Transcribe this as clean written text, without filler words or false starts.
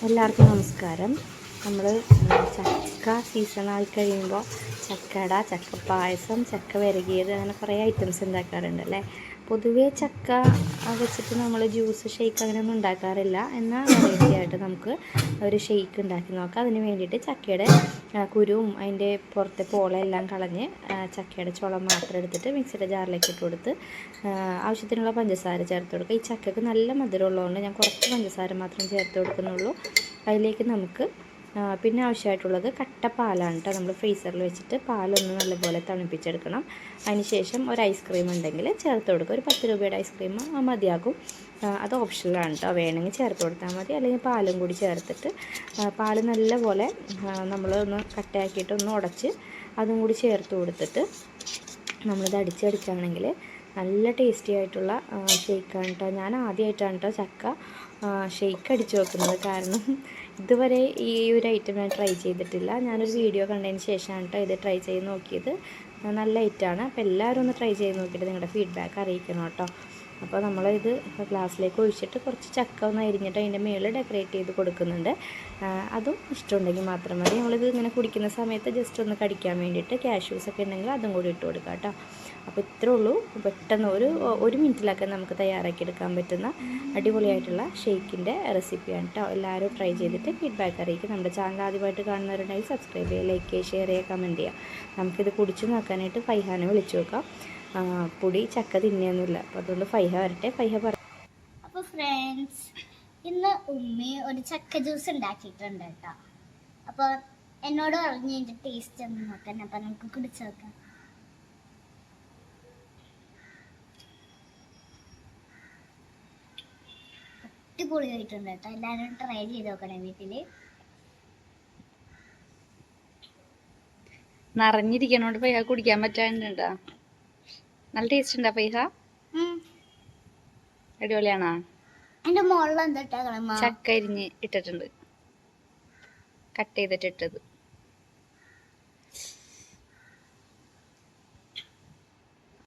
എല്ലാവർക്കും നമസ്കാരം. നമ്മൾ ചക്ക സീസണായി കഴിയുമ്പോൾ ചക്കട, ചക്കപ്പായസം, ചക്ക വിരകിയത് അങ്ങനെ കുറേ ഐറ്റംസ് ഉണ്ടാക്കാറുണ്ട് അല്ലേ. പൊതുവേ ചക്ക വെച്ചിട്ട് നമ്മൾ ജ്യൂസ്, ഷെയ്ക്ക് അങ്ങനെയൊന്നും ഉണ്ടാക്കാറില്ല. എന്നാൽ വെറൈറ്റി ആയിട്ട് നമുക്ക് ഒരു ഷെയ്ക്ക് ഉണ്ടാക്കി നോക്കാം. അതിന് വേണ്ടിയിട്ട് ചക്കയുടെ കുരുവും അതിൻ്റെ പുറത്തെ പോളയെല്ലാം കളഞ്ഞ് ചക്കയുടെ ചുളം മാത്രം എടുത്തിട്ട് മിക്സിയുടെ ജാറിലേക്ക് ഇട്ട് കൊടുത്ത് ആവശ്യത്തിനുള്ള പഞ്ചസാര ചേർത്ത് കൊടുക്കുക. ഈ ചക്കയ്ക്ക് നല്ല മധുരമുള്ളതുകൊണ്ട് ഞാൻ കുറച്ച് പഞ്ചസാര മാത്രം ചേർത്ത് കൊടുക്കുന്നുള്ളൂ. അതിലേക്ക് നമുക്ക് പിന്നെ ആവശ്യമായിട്ടുള്ളത് കട്ട പാലാണ് കേട്ടോ. നമ്മൾ ഫ്രീസറിൽ വെച്ചിട്ട് പാലൊന്ന് നല്ലപോലെ തണുപ്പിച്ചെടുക്കണം. അതിനുശേഷം ഒരു ഐസ്ക്രീം ഉണ്ടെങ്കിൽ ചേർത്ത് കൊടുക്കുക. ഒരു 10 രൂപയുടെ ഐസ്ക്രീം മതിയാകും. അത് ഓപ്ഷനിലാണ് കേട്ടോ. വേണമെങ്കിൽ ചേർത്ത് കൊടുത്താൽ മതി, അല്ലെങ്കിൽ പാലും കൂടി ചേർത്തിട്ട് പാൽ നല്ലപോലെ നമ്മളൊന്ന് കട്ടയാക്കിയിട്ട് ഒന്ന് ഉടച്ച് അതും കൂടി ചേർത്ത് കൊടുത്തിട്ട് നമ്മളിത് അടിച്ചെടുക്കുകയാണെങ്കിൽ നല്ല ടേസ്റ്റി ആയിട്ടുള്ള ഷെയ്ക്കാണ് കേട്ടോ. ഞാൻ ആദ്യമായിട്ടാണ് കേട്ടോ ചക്ക ഷെയ്ക്ക് അടിച്ച് വെക്കുന്നത്. കാരണം ഇതുവരെ ഈ ഒരു ഐറ്റം ഞാൻ ട്രൈ ചെയ്തിട്ടില്ല. ഞാനൊരു വീഡിയോ കണ്ടതിന് ശേഷമാണ് കേട്ടോ ഇത് ട്രൈ ചെയ്ത് നോക്കിയത്. നല്ല ഐറ്റമാണ്. അപ്പോൾ എല്ലാവരും ഒന്ന് ട്രൈ ചെയ്ത് നോക്കിയിട്ട് നിങ്ങളുടെ ഫീഡ്ബാക്ക് അറിയിക്കണം കേട്ടോ. അപ്പോൾ നമ്മളിത് ഗ്ലാസ്സിലേക്ക് ഒഴിച്ചിട്ട് കുറച്ച് ചക്ക ഒന്ന് അരിഞ്ഞിട്ട് അതിൻ്റെ മുകളിൽ ഡെക്കറേറ്റ് ചെയ്ത് കൊടുക്കുന്നുണ്ട്. അതും ഇഷ്ടമുണ്ടെങ്കിൽ മാത്രം മതി. നമ്മളിത് ഇങ്ങനെ കുടിക്കുന്ന സമയത്ത് ജസ്റ്റ് ഒന്ന് കടിക്കാൻ വേണ്ടിയിട്ട് കാഷ്യൂസൊക്കെ ഉണ്ടെങ്കിൽ അതും കൂടി ഇട്ട് കൊടുക്കാം കേട്ടോ. അപ്പോൾ ഇത്രേ ഉള്ളൂ. പെട്ടെന്ന് ഒരു മിനിറ്റിലൊക്കെ നമുക്ക് തയ്യാറാക്കിയെടുക്കാൻ പറ്റുന്ന അടിപൊളിയായിട്ടുള്ള ഷെയ്ക്കിൻ്റെ റെസിപ്പിയാണ് കേട്ടോ. എല്ലാവരും ട്രൈ ചെയ്തിട്ട് ഫീഡ്ബാക്ക് അറിയിക്കും. നമ്മുടെ ചാനൽ ആദ്യമായിട്ട് കാണുന്നവരുണ്ടെങ്കിൽ സബ്സ്ക്രൈബ് ചെയ്യുക, ലൈക്ക് ചെയ്യുക, ഷെയർ ചെയ്യുക, കമൻറ്റ് ചെയ്യുക. നമുക്കിത് കുടിച്ച് നോക്കാനായിട്ട് ഫൈഹാനെ വിളിച്ചു നോക്കാം. പൊടി ചക്ക തിന്നിയൊന്നുമില്ല. അപ്പോൾ അതുകൊണ്ട് ഫൈഹ വരട്ടെ. ഫൈഹ പറ. അപ്പോൾ ഫ്രണ്ട്സ്, ഇന്ന് ഉമ്മി ഒരു ചക്ക ജ്യൂസ് ഉണ്ടാക്കിയിട്ടുണ്ട് കേട്ടോ. അപ്പോൾ എന്നോട് പറഞ്ഞു ഇതിൻ്റെ ടേസ്റ്റ് ഒന്ന് നോക്കാൻ. അപ്പം നമുക്ക് കുടിച്ച് നോക്കാം. അടിപൊളിയായിട്ടുണ്ട് കേട്ടോ. എല്ലാവരും ട്രൈ ചെയ്ത് നോക്കണം വീട്ടിൽ. നിറഞ്ഞിരിക്കണോണ്ട് ഫൈഹ കുടിക്കാൻ പറ്റാനുണ്ടോ? നല്ല ടേസ്റ്റ് ഉണ്ടാ ഫൈഹ? അടിപൊളിയാണോ? എൻ്റെ മുകളിൽ എന്താ ചക്ക അരിഞ്ഞ് ഇട്ടിട്ടുണ്ട്, കട്ട് ചെയ്തിട്ട് ഇട്ടത്.